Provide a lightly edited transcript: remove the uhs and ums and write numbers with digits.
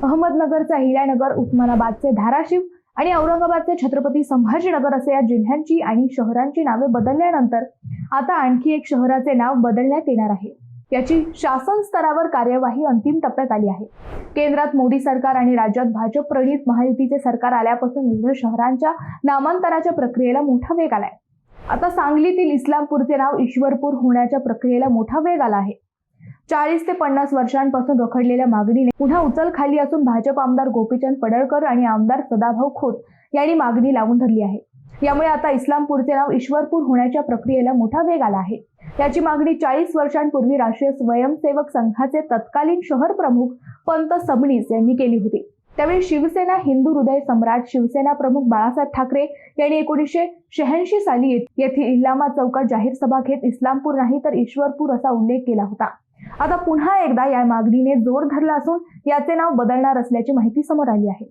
अहमदनगरचा हिल्यानगर, उस्मानाबादचे धाराशिव आणि औरंगाबादचे छत्रपती संभाजीनगर असे या जिल्ह्यांची आणि शहरांची नावे बदलल्यानंतर आता आणखी एक शहराचे नाव बदलण्यात येणार आहे। याची शासन स्तरावर कार्यवाही अंतिम टप्प्यात आली आहे। केंद्रात मोदी सरकार आणि राज्यात भाजप प्रणित महायुतीचे सरकार आल्यापासून विविध शहरांच्या नामांतराच्या प्रक्रियेला मोठा वेग आलाय। आता सांगलीतील इस्लामपूरचे नाव ईश्वरपूर होण्याच्या प्रक्रियेला मोठा वेग आला आहे। 40 ते 50 वर्षांपासून रखडलेल्या मागणीने पुन्हा उचल खाल्ली असून भाजप आमदार गोपीचंद पडळकर आणि आमदार सदाभाऊ खोत यांनी मागणी लावून धरली आहे। यामुळे आता इस्लामपूरचे नाव ईश्वरपूर होण्याच्या प्रक्रियेला मोठा वेग आला आहे। याची मागणी 40 वर्षांपूर्वी राष्ट्रीय स्वयंसेवक संघाचे तत्कालीन शहर प्रमुख पंत सबनीस यांनी केली होती। त्यावेळी शिवसेना हिंदू हृदय सम्राट शिवसेना प्रमुख बाळासाहेब ठाकरे यांनी 1986 साली येथे इल्लामा चौकात जाहीर सभा घेत इस्लामपूर नाही तर ईश्वरपूर असा उल्लेख केला होता। आता पुन्हा एकदा या मागणीने जोर धरला असून याचे नाव बदलणार असल्याची माहिती समोर आली आहे।